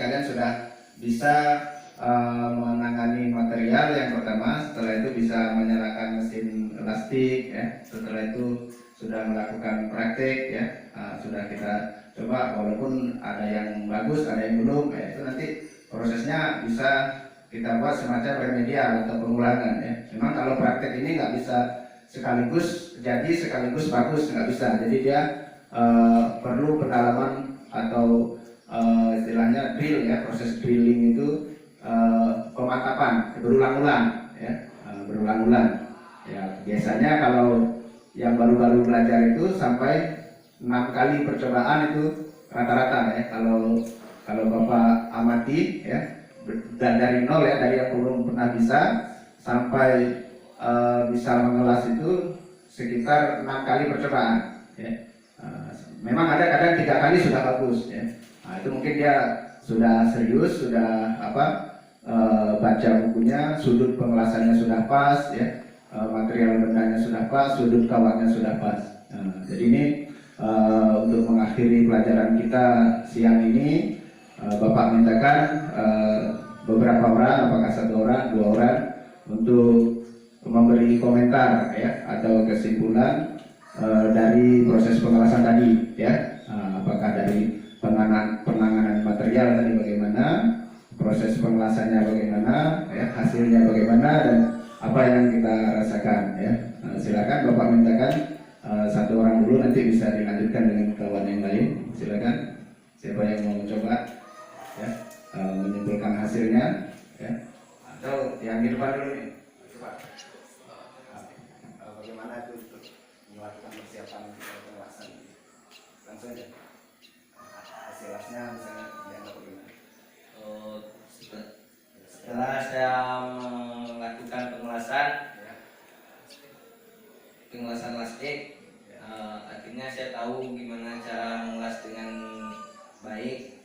kalian sudah bisa menangani material yang pertama, setelah itu bisa menyalakan mesin elastik, ya. Setelah itu sudah melakukan praktek, ya. Sudah kita coba, walaupun ada yang bagus, ada yang belum, ya. Itu nanti prosesnya bisa kita buat semacam remedial atau pengulangan, ya. Memang kalau praktek ini nggak bisa sekaligus jadi sekaligus bagus, nggak bisa. Jadi dia perlu pendalaman atau istilahnya drill, ya. Proses drilling itu pemantapan berulang-ulang, ya, berulang-ulang. Ya, biasanya kalau yang baru-baru belajar itu sampai 6 kali percobaan itu rata-rata, ya. Kalau Bapak amati, ya, dan dari nol, ya, dari yang belum pernah bisa sampai bisa mengelas itu sekitar 6 kali percobaan, ya. Memang ada kadang 3 kali sudah bagus, ya. Itu mungkin dia sudah serius, sudah baca bukunya, sudut pengelasannya sudah pas, ya, material bendanya sudah pas, sudut kawatnya sudah pas. Jadi ini untuk mengakhiri pelajaran kita siang ini, Bapak mintakan beberapa orang, apakah 1 orang, 2 orang, untuk memberi komentar, ya, atau kesimpulan dari proses pengelasan tadi, ya. Apakah dari penanganan material tadi bagaimana, proses pengelasannya bagaimana, ya, hasilnya bagaimana, dan apa yang kita rasakan, ya. Silakan Bapak mintakan 1 orang dulu, nanti bisa dilanjutkan dengan kawan yang lain. Silakan, siapa yang mau mencoba, ya, menyimpulkan hasilnya, ya, atau yang di depan dulu nih, coba. Bagaimana itu untuk melakukan persiapan pengelasan? Langsung aja. Hasilnya misalnya dianggap bagaimana? Setelah saya melakukan pengelasan lastik, akhirnya saya tahu gimana cara mengelas dengan baik,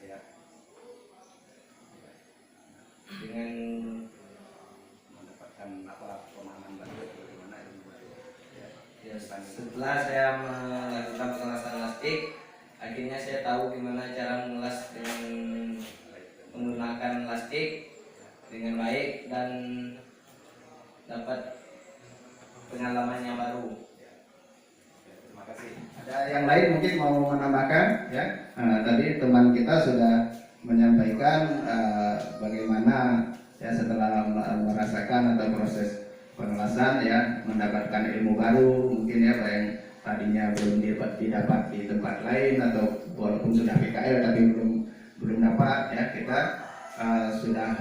dengan mendapatkan pemahaman baru bagaimana ilmu baru. Setelah saya melakukan pengelasan lastik, akhirnya saya tahu gimana cara mengelas dengan menggunakan lastik dengan baik dan dapat pengalaman yang baru. Terima kasih. Ada yang lain mungkin mau menambahkan, ya? Tadi teman kita sudah menyampaikan bagaimana, ya, setelah merasakan atau proses pengelasan, ya, mendapatkan ilmu baru, mungkin, ya, yang tadinya belum didapat di tempat lain, atau walaupun sudah PKL tapi belum dapat, ya, kita sudah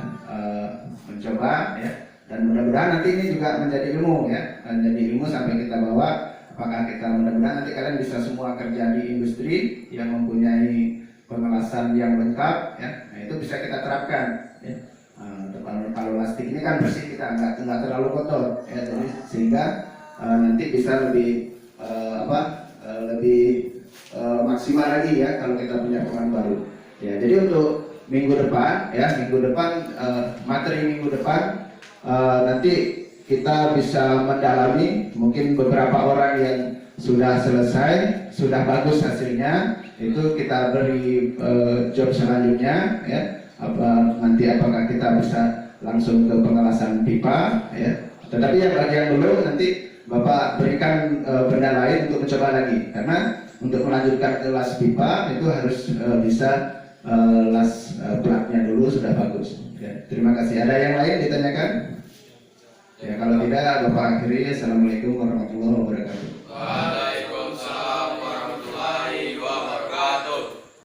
mencoba, ya, dan mudah-mudahan nanti ini juga menjadi ilmu, ya, menjadi ilmu sampai kita bawa. Apakah kita mudah-mudahan nanti kalian bisa semua kerja di industri yang mempunyai pengelasan yang lengkap, ya. Nah, itu bisa kita terapkan, ya. Kalau lastik ini kan bersih, kita nggak terlalu kotor, ya, jadi sehingga nanti bisa lebih lebih maksimal lagi, ya, kalau kita punya pemahaman baru, ya. Jadi untuk minggu depan, ya, materi minggu depan, nanti kita bisa mendalami, mungkin beberapa orang yang sudah selesai, sudah bagus hasilnya, itu kita beri job selanjutnya, ya. Apakah kita bisa langsung ke pengelasan pipa, ya. Tetapi yang bagian dulu nanti Bapak berikan benda lain untuk mencoba lagi, karena untuk melanjutkan ke las pipa itu harus bisa las platnya dulu sudah bagus, ya. Terima kasih. Ada yang lain ditanyakan? Ya, kalau tidak Bapak akhiri. Assalamualaikum warahmatullahi wabarakatuh.